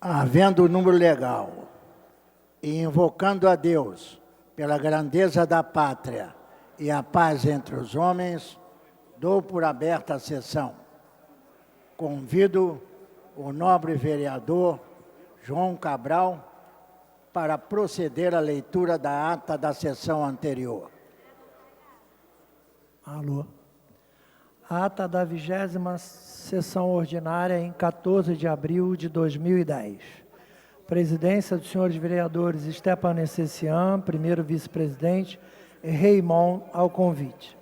Havendo o número legal e invocando a Deus pela grandeza da pátria e a paz entre os homens, dou por aberta a sessão. Convido o nobre vereador João Cabral para proceder à leitura da ata da sessão anterior. Alô. Ata da 20ª sessão ordinária em 14 de abril de 2010. Presidência dos senhores vereadores Stepan Essessian, primeiro vice-presidente, e Raymond ao convite.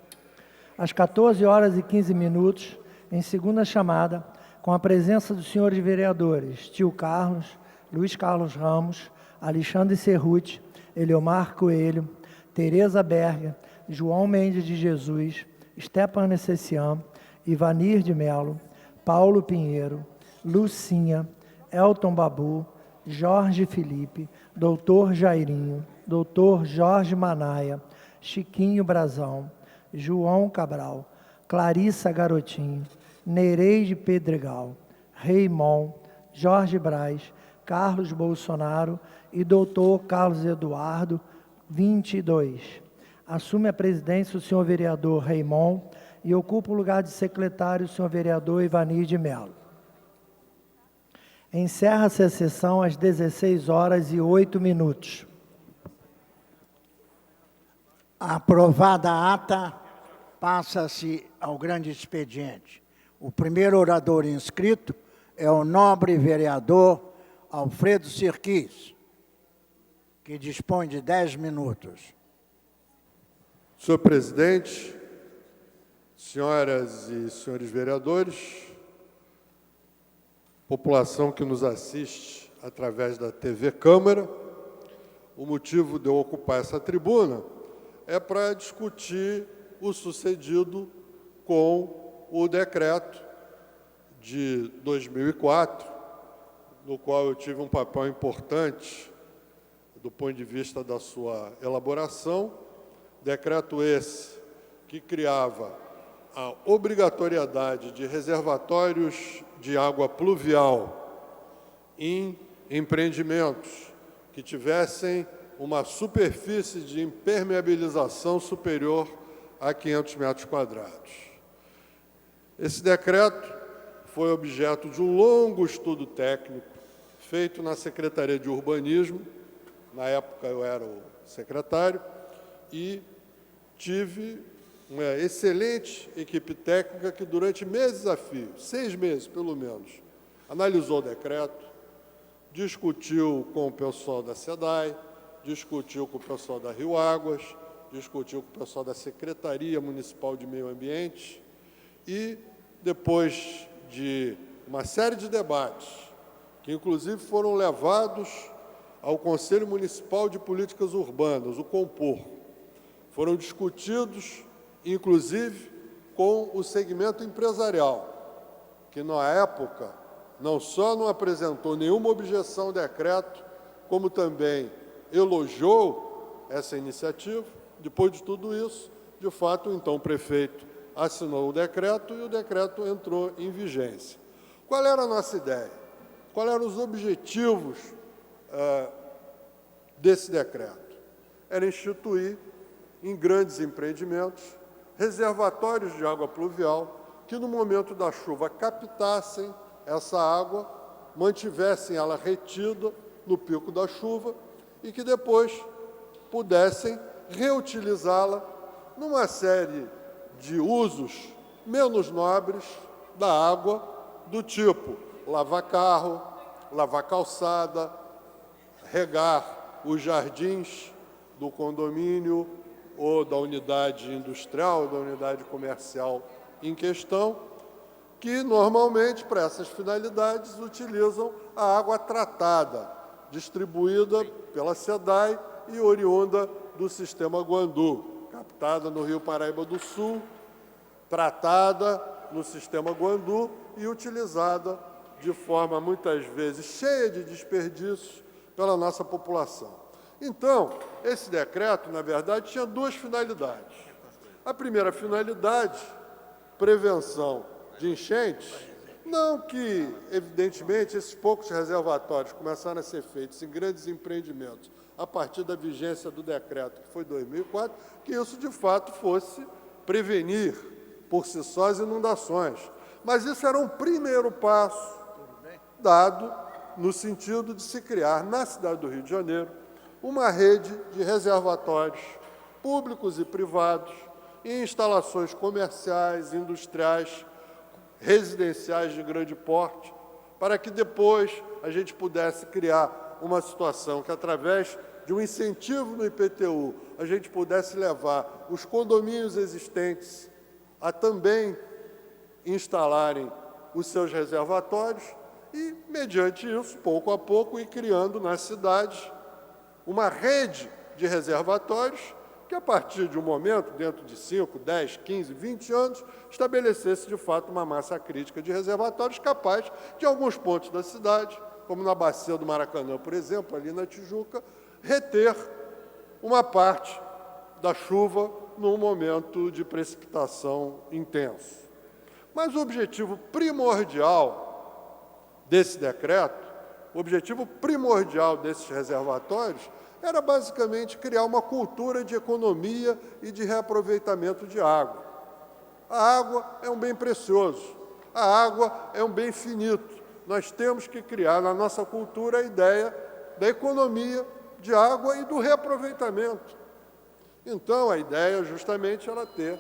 Às 14h15, em segunda chamada, com a presença dos senhores vereadores Tio Carlos, Luiz Carlos Ramos, Alexandre Cerruti, Eliomar Coelho, Tereza Berger, João Mendes de Jesus, Stepan Essessian, Ivanir de Melo, Paulo Pinheiro, Lucinha, Elton Babu, Jorge Felipe, Doutor Jairinho, Doutor Jorge Manaia, Chiquinho Brazão, João Cabral, Clarissa Garotinho, Nereide Pedregal, Raymond, Jorge Braz, Carlos Bolsonaro e Doutor Carlos Eduardo, 22. Assume a presidência o senhor vereador Raymond e ocupa o lugar de secretário o senhor vereador Ivanir de Melo. Encerra-se a sessão às 16h08. Aprovada a ata, passa-se ao grande expediente. O primeiro orador inscrito é o nobre vereador Alfredo Sirquis, que dispõe de 10 minutos. Senhor presidente, senhoras e senhores vereadores, população que nos assiste através da TV Câmara, o motivo de eu ocupar essa tribuna é para discutir o sucedido com o decreto de 2004, no qual eu tive um papel importante do ponto de vista da sua elaboração. Decreto esse que criava a obrigatoriedade de reservatórios de água pluvial em empreendimentos que tivessem uma superfície de impermeabilização superior a 500 metros quadrados. Esse decreto foi objeto de um longo estudo técnico feito na Secretaria de Urbanismo, na época eu era o secretário, e tive uma excelente equipe técnica que, durante meses a fio, 6 meses pelo menos, analisou o decreto, discutiu com o pessoal da SEDAI, discutiu com o pessoal da Rio Águas, discutiu com o pessoal da Secretaria Municipal de Meio Ambiente e, depois de uma série de debates, que inclusive foram levados ao Conselho Municipal de Políticas Urbanas, o CONPUR, foram discutidos, inclusive, com o segmento empresarial, que, na época, não só não apresentou nenhuma objeção ao decreto, como também elogiou essa iniciativa. Depois de tudo isso, de fato, então, o prefeito assinou o decreto e o decreto entrou em vigência. Qual era a nossa ideia? Quais eram os objetivos desse decreto? Era instituir, em grandes empreendimentos, reservatórios de água pluvial que, no momento da chuva, captassem essa água, mantivessem ela retida no pico da chuva e que depois pudessem reutilizá-la numa série de usos menos nobres da água, do tipo lavar carro, lavar calçada, regar os jardins do condomínio ou da unidade industrial, da unidade comercial em questão, que normalmente, para essas finalidades, utilizam a água tratada, distribuída pela SEDAI e oriunda do sistema Guandu, captada no Rio Paraíba do Sul, tratada no sistema Guandu e utilizada de forma, muitas vezes, cheia de desperdícios pela nossa população. Então, esse decreto, na verdade, tinha 2 finalidades. A primeira finalidade, prevenção de enchentes, Não que, evidentemente, esses poucos reservatórios começaram a ser feitos em grandes empreendimentos a partir da vigência do decreto, que foi 2004, que isso, de fato, fosse prevenir, por si só, as inundações. Mas isso era um primeiro passo dado no sentido de se criar, na cidade do Rio de Janeiro, uma rede de reservatórios públicos e privados em instalações comerciais, industriais, residenciais de grande porte, para que depois a gente pudesse criar uma situação que, através de um incentivo no IPTU, a gente pudesse levar os condomínios existentes a também instalarem os seus reservatórios e, mediante isso, pouco a pouco, ir criando nas cidades uma rede de reservatórios que, a partir de um momento, dentro de 5, 10, 15, 20 anos, estabelecesse, de fato, uma massa crítica de reservatórios capaz de, alguns pontos da cidade, como na Bacia do Maracanã, por exemplo, ali na Tijuca, reter uma parte da chuva num momento de precipitação intenso. Mas o objetivo primordial desse decreto, o objetivo primordial desses reservatórios, era basicamente criar uma cultura de economia e de reaproveitamento de água. A água é um bem precioso, a água é um bem finito. Nós temos que criar na nossa cultura a ideia da economia de água e do reaproveitamento. Então, a ideia justamente era ter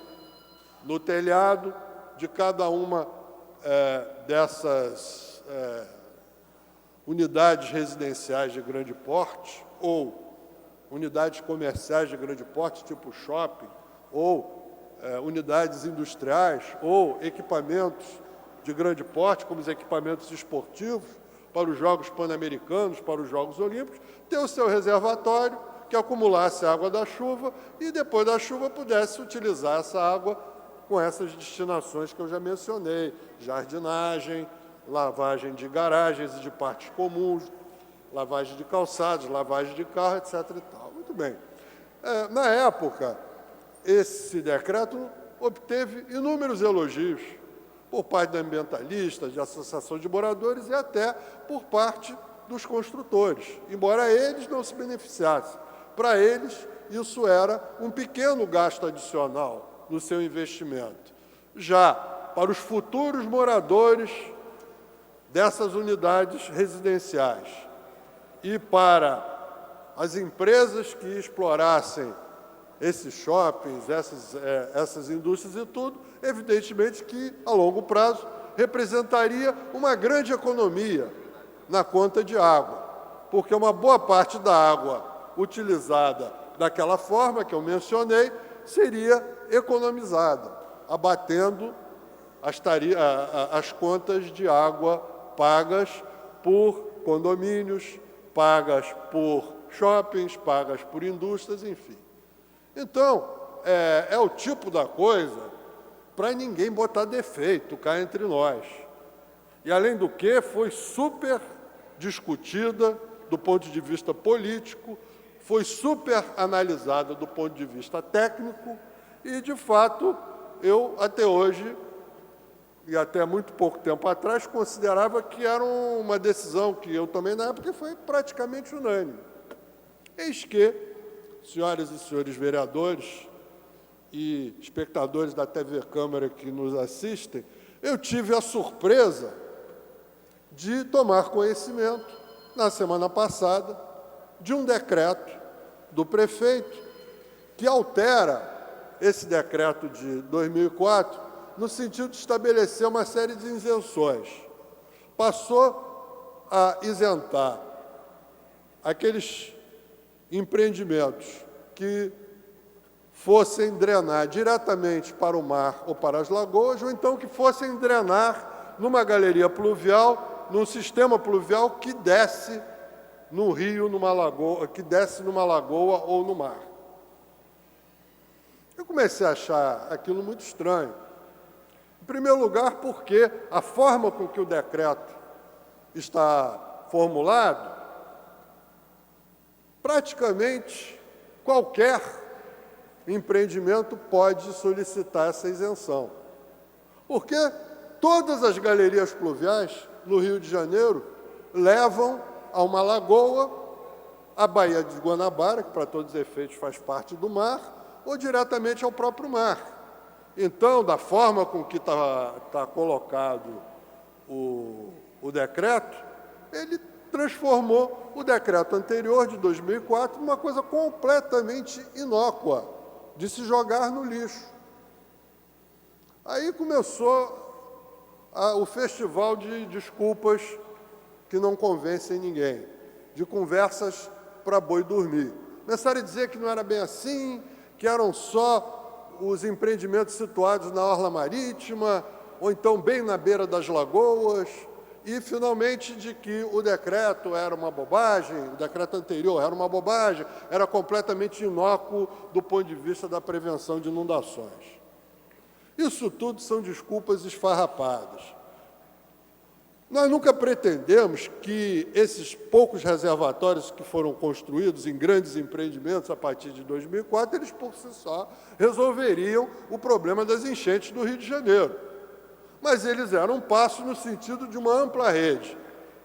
no telhado de cada uma dessas unidades residenciais de grande porte ou unidades comerciais de grande porte, tipo shopping, ou unidades industriais, ou equipamentos de grande porte, como os equipamentos esportivos, para os Jogos Pan-Americanos, para os Jogos Olímpicos, ter o seu reservatório, que acumulasse a água da chuva e, depois da chuva, pudesse utilizar essa água com essas destinações que eu já mencionei: jardinagem, lavagem de garagens e de partes comuns, lavagem de calçados, lavagem de carro, etc. e tal. Muito bem. Na época, esse decreto obteve inúmeros elogios por parte de ambientalistas, de associação de moradores e até por parte dos construtores, embora eles não se beneficiassem. Para eles, isso era um pequeno gasto adicional no seu investimento. Já para os futuros moradores dessas unidades residenciais e para as empresas que explorassem esses shoppings, essas indústrias e tudo, evidentemente que, a longo prazo, representaria uma grande economia na conta de água, porque uma boa parte da água utilizada daquela forma que eu mencionei seria economizada, abatendo as contas de água pagas por condomínios, pagas por shoppings, pagas por indústrias, enfim. Então, é o tipo da coisa para ninguém botar defeito cá entre nós. E, além do que, foi super discutida do ponto de vista político, foi super analisada do ponto de vista técnico e, de fato, eu, até hoje, e até muito pouco tempo atrás, considerava que era uma decisão que eu tomei na época e foi praticamente unânime. Eis que, senhoras e senhores vereadores e espectadores da TV Câmara que nos assistem, eu tive a surpresa de tomar conhecimento, na semana passada, de um decreto do prefeito que altera esse decreto de 2004 no sentido de estabelecer uma série de isenções. Passou a isentar aqueles empreendimentos que fossem drenar diretamente para o mar ou para as lagoas, ou então que fossem drenar numa galeria pluvial, num sistema pluvial que desce no rio, numa lagoa, que desce numa lagoa ou no mar. Eu comecei a achar aquilo muito estranho. Em primeiro lugar, porque a forma com que o decreto está formulado, praticamente qualquer empreendimento pode solicitar essa isenção. Porque todas as galerias pluviais no Rio de Janeiro levam a uma lagoa, a Baía de Guanabara, que para todos os efeitos faz parte do mar, ou diretamente ao próprio mar. Então, da forma com que está colocado o decreto, ele transformou o decreto anterior, de 2004, numa coisa completamente inócua, de se jogar no lixo. Aí começou o festival de desculpas que não convencem ninguém, de conversas para boi dormir. Começaram a dizer que não era bem assim, que eram só os empreendimentos situados na orla marítima, ou então bem na beira das lagoas, e, finalmente, de que o decreto era uma bobagem, o decreto anterior era uma bobagem, era completamente inócuo do ponto de vista da prevenção de inundações. Isso tudo são desculpas esfarrapadas. Nós nunca pretendemos que esses poucos reservatórios que foram construídos em grandes empreendimentos a partir de 2004, eles por si só resolveriam o problema das enchentes do Rio de Janeiro. Mas eles eram um passo no sentido de uma ampla rede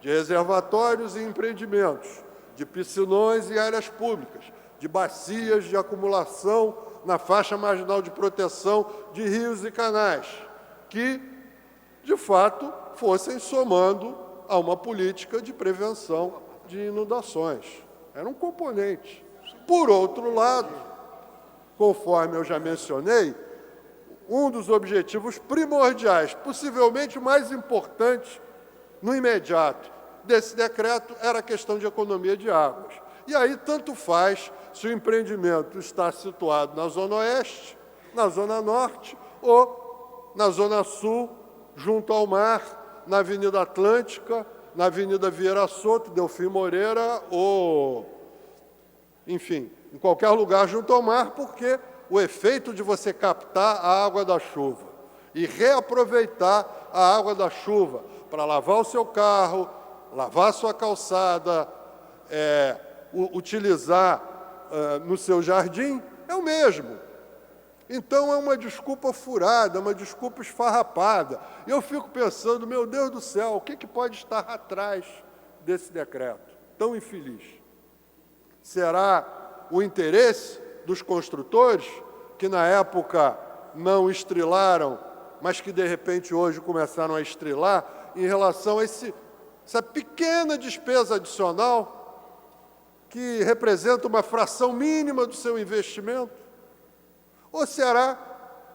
de reservatórios e empreendimentos, de piscinões e áreas públicas, de bacias de acumulação na faixa marginal de proteção de rios e canais, que, de fato, fossem somando a uma política de prevenção de inundações. Era um componente. Por outro lado, conforme eu já mencionei, um dos objetivos primordiais, possivelmente o mais importante no imediato desse decreto, era a questão de economia de águas. E aí tanto faz se o empreendimento está situado na Zona Oeste, na Zona Norte ou na Zona Sul, junto ao mar, na Avenida Atlântica, na Avenida Vieira Soto, Delfim Moreira, ou, enfim, em qualquer lugar junto ao mar, porque o efeito de você captar a água da chuva e reaproveitar a água da chuva para lavar o seu carro, lavar a sua calçada, utilizar no seu jardim, é o mesmo. Então, é uma desculpa furada, uma desculpa esfarrapada. E eu fico pensando, meu Deus do céu, o que pode estar atrás desse decreto tão infeliz? Será o interesse dos construtores, que na época não estrilaram, mas que, de repente, hoje começaram a estrilar, em relação a essa pequena despesa adicional, que representa uma fração mínima do seu investimento? Ou será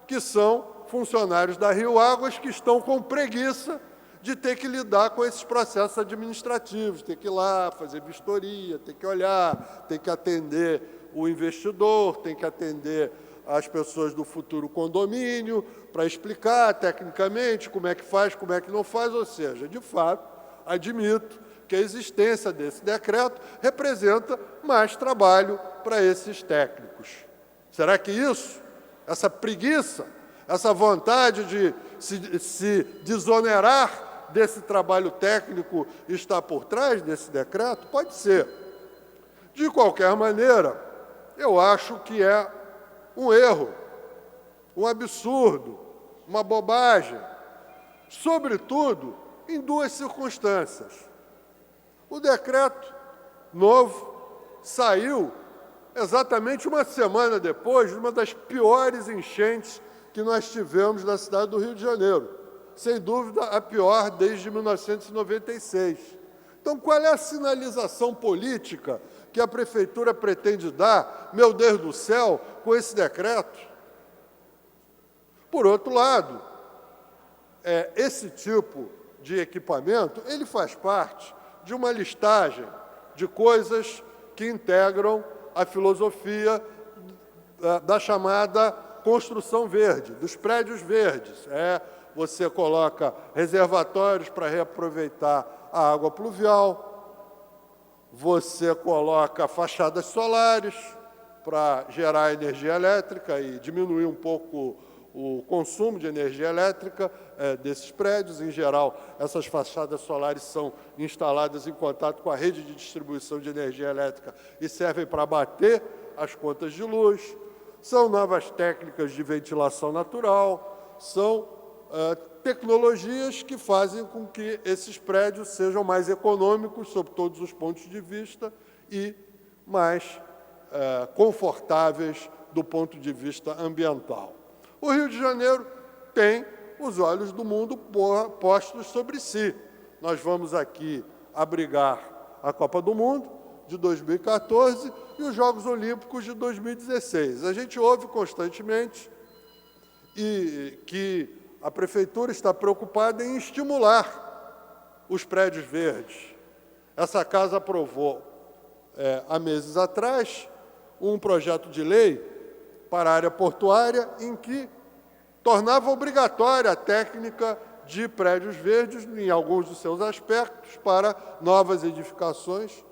que são funcionários da Rio Águas que estão com preguiça de ter que lidar com esses processos administrativos, ter que ir lá, fazer vistoria, ter que olhar, ter que atender o investidor, tem que atender as pessoas do futuro condomínio para explicar tecnicamente como é que faz, como é que não faz? Ou seja, de fato, admito que a existência desse decreto representa mais trabalho para esses técnicos. Será que isso, essa preguiça, essa vontade de se desonerar desse trabalho técnico está por trás desse decreto? Pode ser. De qualquer maneira, eu acho que é um erro, um absurdo, uma bobagem, sobretudo em duas circunstâncias. O decreto novo saiu exatamente uma semana depois de uma das piores enchentes que nós tivemos na cidade do Rio de Janeiro. Sem dúvida, a pior desde 1996. Então, qual é a sinalização política que a Prefeitura pretende dar, meu Deus do céu, com esse decreto? Por outro lado, esse tipo de equipamento, ele faz parte de uma listagem de coisas que integram a filosofia da chamada construção verde, dos prédios verdes. Você coloca reservatórios para reaproveitar a água pluvial, você coloca fachadas solares para gerar energia elétrica e diminuir um pouco o consumo de energia elétrica desses prédios. Em geral, essas fachadas solares são instaladas em contato com a rede de distribuição de energia elétrica e servem para abater as contas de luz. São novas técnicas de ventilação natural, são tecnologias que fazem com que esses prédios sejam mais econômicos, sob todos os pontos de vista, e mais confortáveis do ponto de vista ambiental. O Rio de Janeiro tem os olhos do mundo postos sobre si. Nós vamos aqui abrigar a Copa do Mundo de 2014 e os Jogos Olímpicos de 2016. A gente ouve constantemente que a Prefeitura está preocupada em estimular os prédios verdes. Essa casa aprovou, há meses atrás, um projeto de lei para a área portuária em que tornava obrigatória a técnica de prédios verdes, em alguns dos seus aspectos, para novas edificações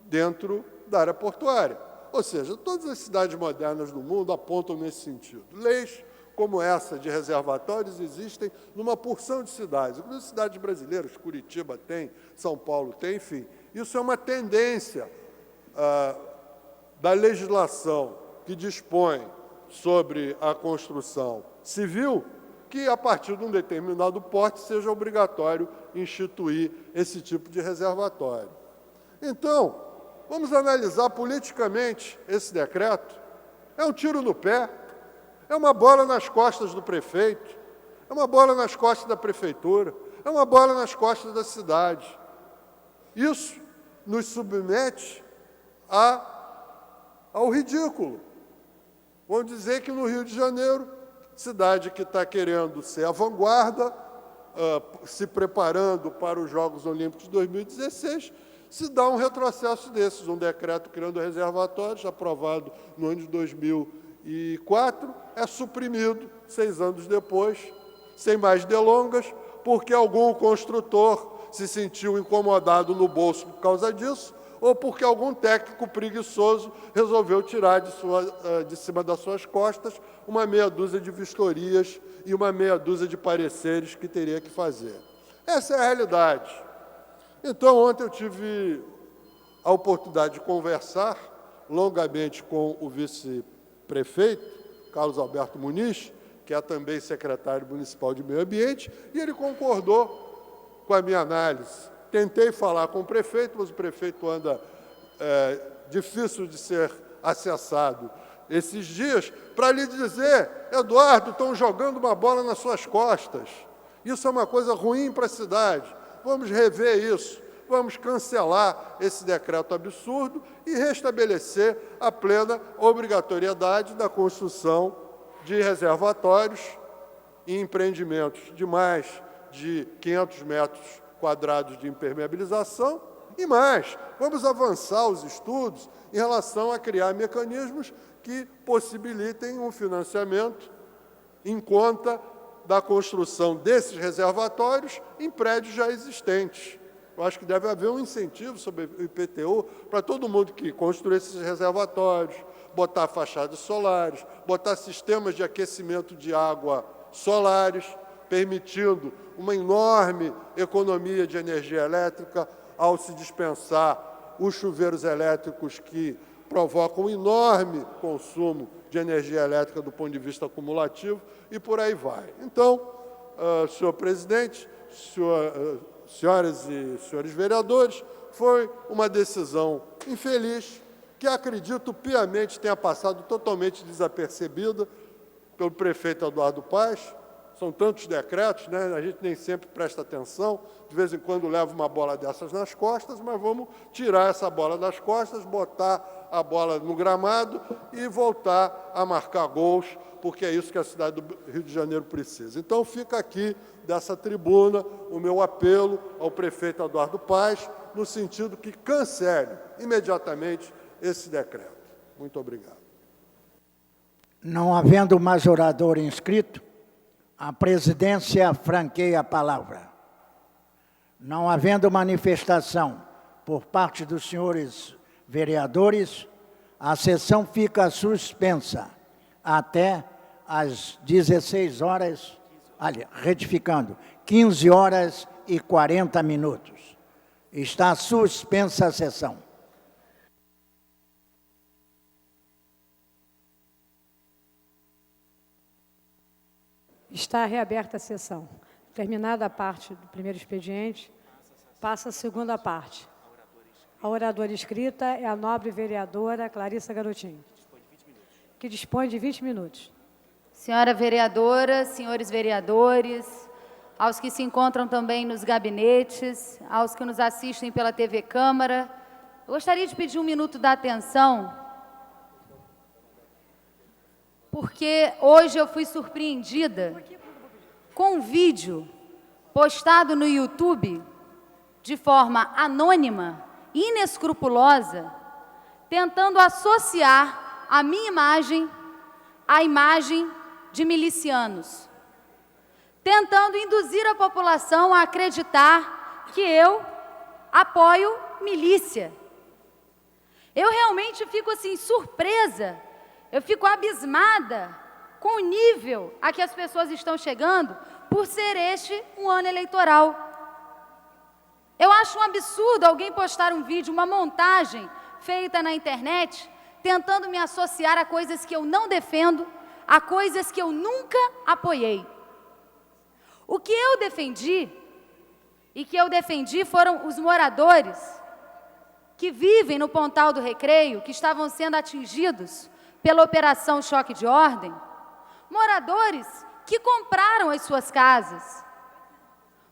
dentro da área portuária. Ou seja, todas as cidades modernas do mundo apontam nesse sentido. Leis como essa de reservatórios existem numa porção de cidades, inclusive cidades brasileiras, Curitiba tem, São Paulo tem, enfim. Isso é uma tendência da legislação que dispõe sobre a construção civil, que, a partir de um determinado porte, seja obrigatório instituir esse tipo de reservatório. Então, vamos analisar politicamente esse decreto. É um tiro no pé, é uma bola nas costas do prefeito, é uma bola nas costas da prefeitura, é uma bola nas costas da cidade. Isso nos submete ao ridículo. Vão dizer que no Rio de Janeiro, cidade que está querendo ser a vanguarda, se preparando para os Jogos Olímpicos de 2016, se dá um retrocesso desses, um decreto criando reservatórios, aprovado no ano de 2004, é suprimido 6 anos depois, sem mais delongas, porque algum construtor se sentiu incomodado no bolso por causa disso, ou porque algum técnico preguiçoso resolveu tirar de cima das suas costas uma meia dúzia de vistorias e uma meia dúzia de pareceres que teria que fazer. Essa é a realidade. Então, ontem eu tive a oportunidade de conversar longamente com o vice-prefeito, Carlos Alberto Muniz, que é também secretário municipal de Meio Ambiente, e ele concordou com a minha análise. Tentei falar com o prefeito, mas o prefeito anda difícil de ser acessado esses dias, para lhe dizer, Eduardo, estão jogando uma bola nas suas costas. Isso é uma coisa ruim para a cidade. Vamos rever isso, vamos cancelar esse decreto absurdo e restabelecer a plena obrigatoriedade da construção de reservatórios em empreendimentos de mais de 500 metros quadrados de impermeabilização e mais. Vamos avançar os estudos em relação a criar mecanismos que possibilitem um financiamento em conta da construção desses reservatórios em prédios já existentes. Eu acho que deve haver um incentivo sobre o IPTU para todo mundo que construir esses reservatórios, botar fachadas solares, botar sistemas de aquecimento de água solares, permitindo uma enorme economia de energia elétrica ao se dispensar os chuveiros elétricos que provocam um enorme consumo de energia elétrica do ponto de vista acumulativo, e por aí vai. Então, senhor presidente, senhoras e senhores vereadores, foi uma decisão infeliz, que acredito piamente tenha passado totalmente desapercebida pelo prefeito Eduardo Paes. São tantos decretos, né? A gente nem sempre presta atenção, de vez em quando leva uma bola dessas nas costas, mas vamos tirar essa bola das costas, botar a bola no gramado e voltar a marcar gols, porque é isso que a cidade do Rio de Janeiro precisa. Então, fica aqui, dessa tribuna, o meu apelo ao prefeito Eduardo Paes, no sentido que cancele imediatamente esse decreto. Muito obrigado. Não havendo mais orador inscrito, a presidência franqueia a palavra. Não havendo manifestação por parte dos senhores vereadores, a sessão fica suspensa até às 16 horas, retificando, 15 horas e 40 minutos. Está suspensa a sessão. Está reaberta a sessão. terminada a parte do primeiro expediente, passa a segunda parte. A oradora escrita é a nobre vereadora Clarissa Garotinho, que dispõe de 20 minutos. Senhora vereadora, senhores vereadores, aos que se encontram também nos gabinetes, aos que nos assistem pela TV Câmara, eu gostaria de pedir 1 minuto da atenção, porque hoje eu fui surpreendida com um vídeo postado no YouTube de forma anônima, inescrupulosa, tentando associar a minha imagem à imagem de milicianos, tentando induzir a população a acreditar que eu apoio milícia. Eu realmente fico assim surpresa, eu fico abismada com o nível a que as pessoas estão chegando por ser este um ano eleitoral. Eu acho um absurdo alguém postar um vídeo, uma montagem feita na internet, tentando me associar a coisas que eu não defendo, a coisas que eu nunca apoiei. O que eu defendi, e que eu defendi foram os moradores que vivem no Pontal do Recreio, que estavam sendo atingidos pela Operação Choque de Ordem, moradores que compraram as suas casas,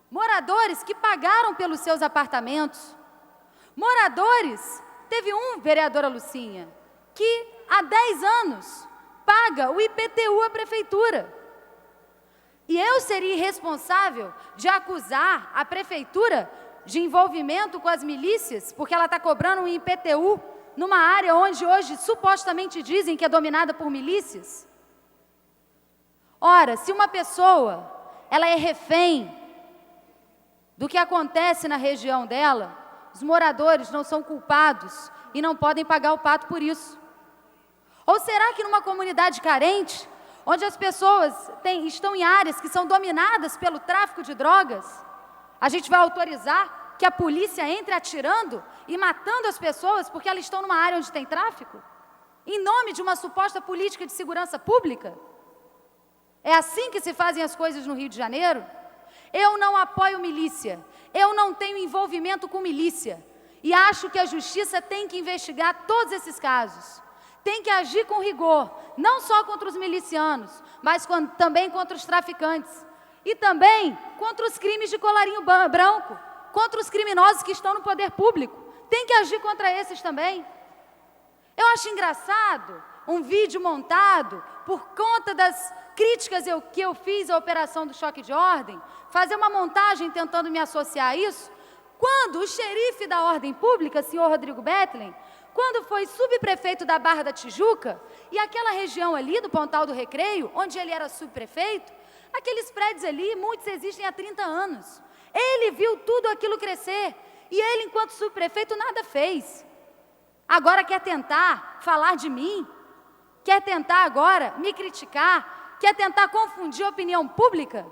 moradores que pagaram pelos seus apartamentos, moradores, teve um, vereadora Lucinha, que há 10 anos paga o IPTU à prefeitura. E eu seria irresponsável de acusar a prefeitura de envolvimento com as milícias, porque ela está cobrando um IPTU numa área onde hoje supostamente dizem que é dominada por milícias? Ora, se uma pessoa, ela é refém do que acontece na região dela, os moradores não são culpados e não podem pagar o pato por isso. Ou será que numa comunidade carente, onde as pessoas estão em áreas que são dominadas pelo tráfico de drogas, a gente vai autorizar que a polícia entre atirando e matando as pessoas porque elas estão numa área onde tem tráfico? Em nome de uma suposta política de segurança pública? É assim que se fazem as coisas no Rio de Janeiro? Eu não apoio milícia, eu não tenho envolvimento com milícia, e acho que a justiça tem que investigar todos esses casos, tem que agir com rigor, não só contra os milicianos, mas também contra os traficantes, e também contra os crimes de colarinho branco, contra os criminosos que estão no poder público, tem que agir contra esses também. Eu acho engraçado um vídeo montado por conta das críticas que eu fiz à operação do choque de ordem, fazer uma montagem tentando me associar a isso, quando o xerife da ordem pública, senhor Rodrigo Bethlen, quando foi subprefeito da Barra da Tijuca, e aquela região ali do Pontal do Recreio, onde ele era subprefeito, aqueles prédios ali, muitos existem há 30 anos. Ele viu tudo aquilo crescer, e ele, enquanto subprefeito, nada fez. Agora quer tentar falar de mim, quer tentar agora me criticar, quer tentar confundir a opinião pública?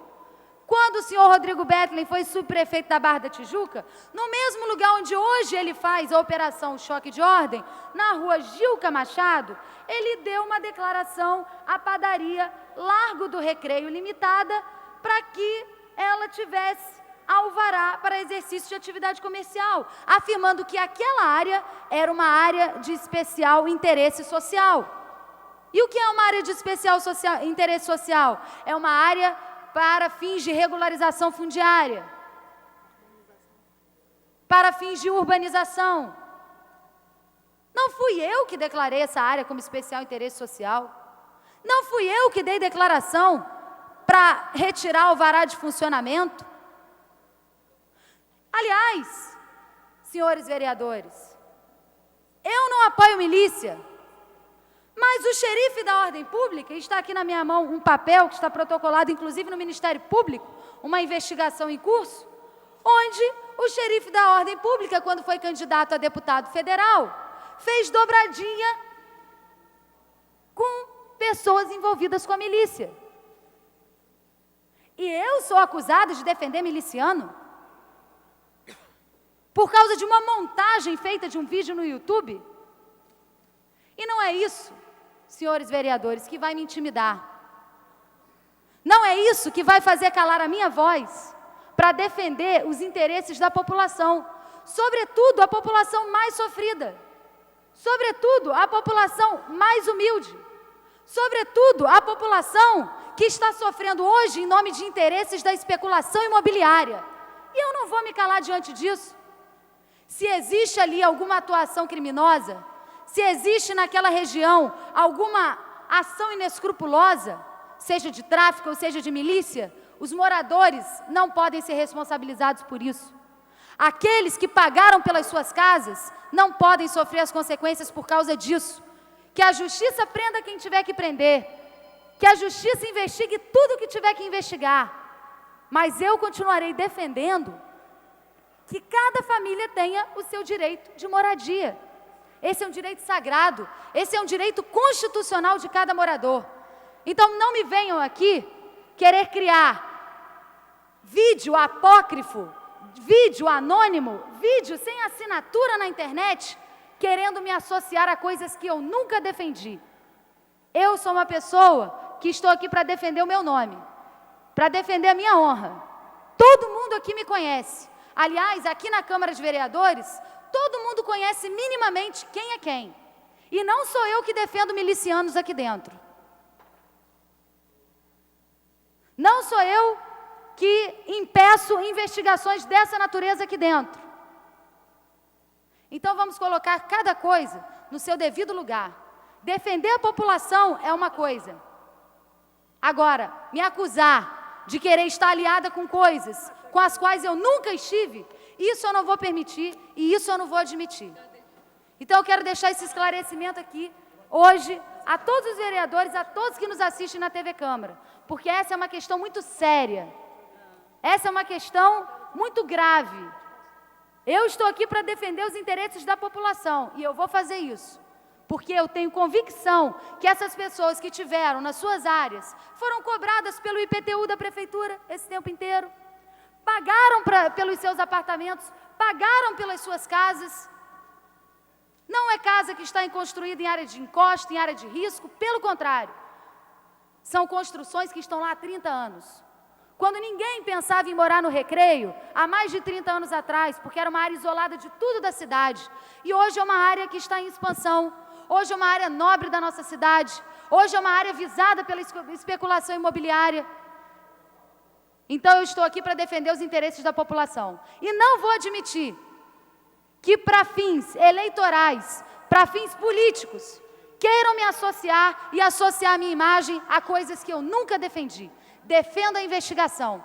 Quando o senhor Rodrigo Bethlen foi subprefeito da Barra da Tijuca, no mesmo lugar onde hoje ele faz a operação Choque de Ordem, na rua Gilca Machado, ele deu uma declaração à padaria Largo do Recreio Limitada para que ela tivesse alvará para exercício de atividade comercial, afirmando que aquela área era uma área de especial interesse social. E o que é uma área de especial interesse social? É uma área para fins de regularização fundiária, para fins de urbanização. Não fui eu que declarei essa área como especial interesse social. Não fui eu que dei declaração para retirar o alvará de funcionamento. Aliás, senhores vereadores, eu não apoio milícia, mas o xerife da ordem pública, está aqui na minha mão um papel que está protocolado, inclusive no Ministério Público, uma investigação em curso, onde o xerife da ordem pública, quando foi candidato a deputado federal, fez dobradinha com pessoas envolvidas com a milícia. E eu sou acusada de defender miliciano por causa de uma montagem feita de um vídeo no YouTube? E não é isso, senhores vereadores, que vai me intimidar. Não é isso que vai fazer calar a minha voz para defender os interesses da população, sobretudo a população mais sofrida, sobretudo a população mais humilde, sobretudo a população que está sofrendo hoje em nome de interesses da especulação imobiliária. E eu não vou me calar diante disso. Se existe ali alguma atuação criminosa, se existe naquela região alguma ação inescrupulosa, seja de tráfico ou seja de milícia, os moradores não podem ser responsabilizados por isso. Aqueles que pagaram pelas suas casas não podem sofrer as consequências por causa disso. Que a justiça prenda quem tiver que prender, que a justiça investigue tudo o que tiver que investigar, mas eu continuarei defendendo que cada família tenha o seu direito de moradia. Esse é um direito sagrado, esse é um direito constitucional de cada morador. Então não me venham aqui querer criar vídeo apócrifo, vídeo anônimo, vídeo sem assinatura na internet, querendo me associar a coisas que eu nunca defendi. Eu sou uma pessoa que estou aqui para defender o meu nome, para defender a minha honra. Todo mundo aqui me conhece. Aliás, aqui na Câmara de Vereadores, todo mundo conhece minimamente quem é quem. E não sou eu que defendo milicianos aqui dentro. Não sou eu que impeço investigações dessa natureza aqui dentro. Então vamos colocar cada coisa no seu devido lugar. Defender a população é uma coisa. Agora, me acusar de querer estar aliada com coisas com as quais eu nunca estive, isso eu não vou permitir e isso eu não vou admitir. Então eu quero deixar esse esclarecimento aqui, hoje, a todos os vereadores, a todos que nos assistem na TV Câmara, porque essa é uma questão muito séria, essa é uma questão muito grave. Eu estou aqui para defender os interesses da população e eu vou fazer isso, porque eu tenho convicção que essas pessoas que tiveram nas suas áreas foram cobradas pelo IPTU da Prefeitura esse tempo inteiro, pagaram pelos seus apartamentos, pagaram pelas suas casas. Não é casa que está construída em área de encosta, em área de risco, pelo contrário. São construções que estão lá há 30 anos. Quando ninguém pensava em morar no Recreio, há mais de 30 anos atrás, porque era uma área isolada de tudo da cidade. E hoje é uma área que está em expansão. Hoje é uma área nobre da nossa cidade. Hoje é uma área visada pela especulação imobiliária. Então eu estou aqui para defender os interesses da população. E não vou admitir que para fins eleitorais, para fins políticos, queiram me associar e associar a minha imagem a coisas que eu nunca defendi. Defenda a investigação.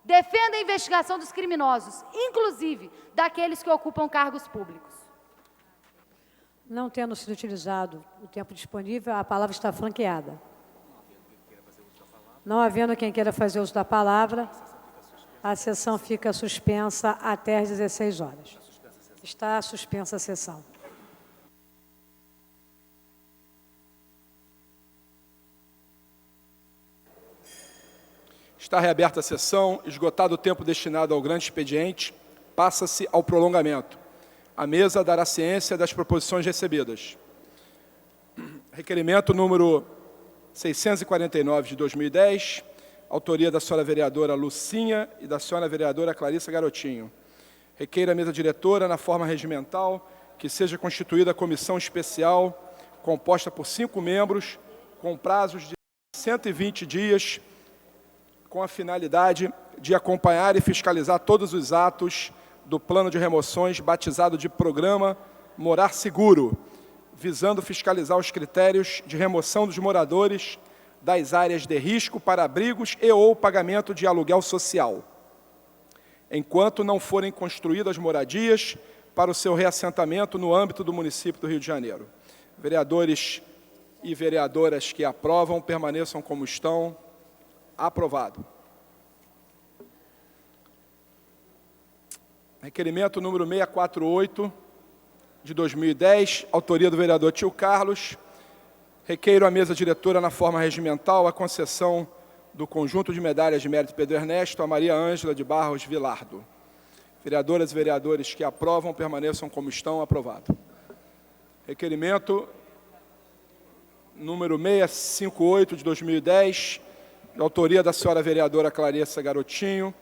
Defenda a investigação dos criminosos, inclusive daqueles que ocupam cargos públicos. Não tendo sido utilizado o tempo disponível, a palavra está franqueada. Não havendo quem queira fazer uso da palavra, a sessão fica suspensa até às 16 horas. Está suspensa a sessão. Está reaberta a sessão. Esgotado o tempo destinado ao grande expediente, passa-se ao prolongamento. A mesa dará ciência das proposições recebidas. Requerimento número 649 de 2010, autoria da senhora vereadora Lucinha e da senhora vereadora Clarissa Garotinho. Requeira a mesa diretora, na forma regimental, que seja constituída a comissão especial, composta por 5 membros, com prazos de 120 dias, com a finalidade de acompanhar e fiscalizar todos os atos do plano de remoções, batizado de Programa Morar Seguro, visando fiscalizar os critérios de remoção dos moradores das áreas de risco para abrigos e ou pagamento de aluguel social, enquanto não forem construídas moradias para o seu reassentamento no âmbito do município do Rio de Janeiro. Vereadores e vereadoras que aprovam, permaneçam como estão. Aprovado. Requerimento número 648, de 2010, autoria do vereador Tio Carlos. Requeiro à mesa diretora, na forma regimental, a concessão do conjunto de medalhas de mérito Pedro Ernesto a Maria Ângela de Barros Vilardo. Vereadoras e vereadores que aprovam, permaneçam como estão. Aprovado. Requerimento número 658, de 2010, de autoria da senhora vereadora Clarissa Garotinho,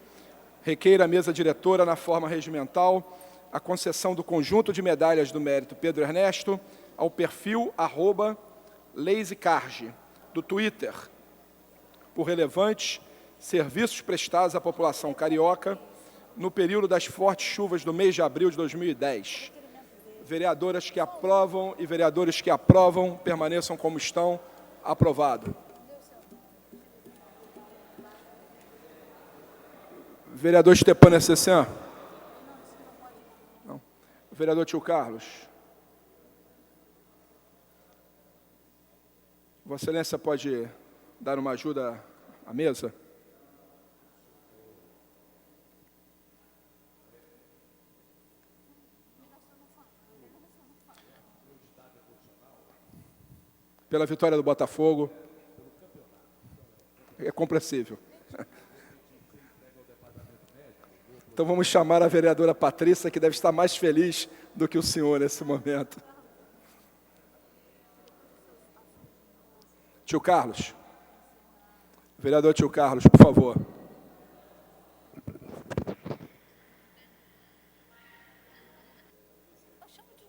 requeira a mesa diretora, na forma regimental, a concessão do conjunto de medalhas do mérito Pedro Ernesto ao perfil @LazyCarge, do Twitter, por relevantes serviços prestados à população carioca no período das fortes chuvas do mês de abril de 2010. Vereadoras que aprovam e vereadores que aprovam, permaneçam como estão. Aprovado. Vereador Stepano Essessian? Não. Vereador Tio Carlos? Vossa Excelência pode dar uma ajuda à mesa? Pela vitória do Botafogo. É compreensível. Então vamos chamar a vereadora Patrícia, que deve estar mais feliz do que o senhor nesse momento. Tio Carlos. Vereador Tio Carlos, por favor.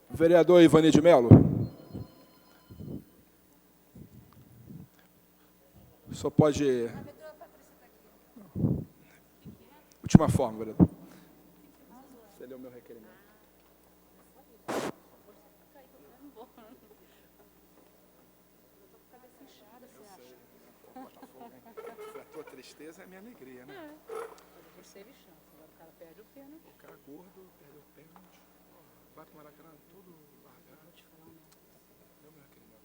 Vereador Ivani de Mello. Só pode... Última forma, vereador. Você leu o meu requerimento. A tua tristeza é a minha alegria, né? Você teve chance, agora o cara perde o pênalti. O cara gordo, perdeu o pênalti. Vai pro Maracanã, tudo largado. Vou te falar, não. Leu meu requerimento.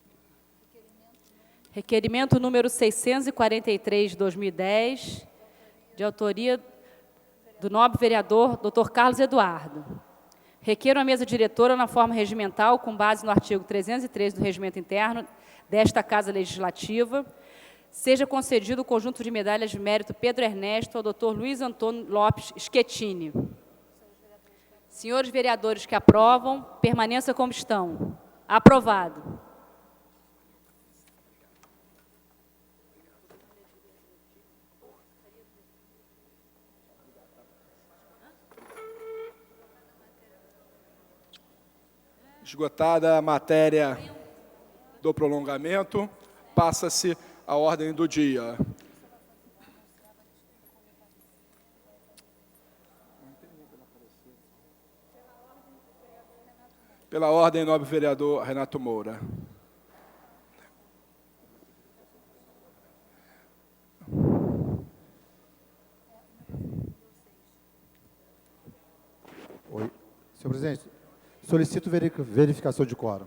Requerimento número 643, de 2010, de autoria do nobre vereador Dr. Carlos Eduardo. Requeiro a mesa diretora na forma regimental, com base no artigo 313 do Regimento Interno desta Casa Legislativa, seja concedido o conjunto de medalhas de mérito Pedro Ernesto ao Dr. Luiz Antônio Lopes Schettini. Senhores vereadores que aprovam, permaneça como estão. Aprovado. Esgotada a matéria do prolongamento, passa-se a ordem do dia. Pela ordem, nobre vereador Renato Moura. Oi. Senhor presidente, solicito verificação de quórum.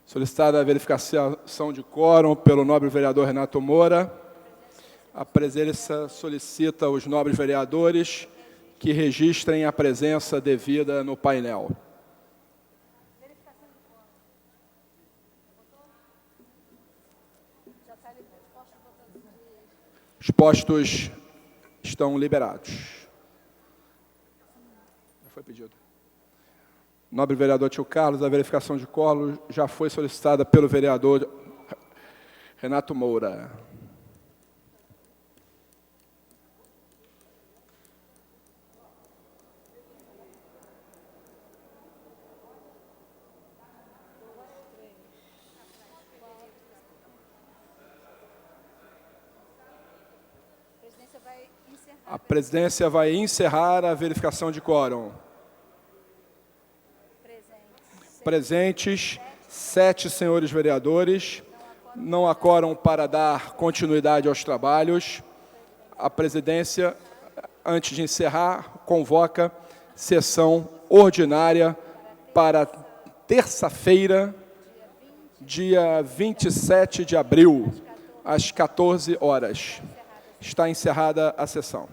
Solicitada a verificação de quórum pelo nobre vereador Renato Moura. A presença solicita os nobres vereadores que registrem a presença devida no painel. Os postos estão liberados. Já foi pedido. Nobre vereador Tio Carlos, a verificação de quórum já foi solicitada pelo vereador Renato Moura. A presidência vai encerrar a verificação de quórum. Presentes, 7 senhores vereadores. Não há quórum para dar continuidade aos trabalhos. A presidência, antes de encerrar, convoca sessão ordinária para terça-feira, dia 27 de abril, às 14 horas. Está encerrada a sessão.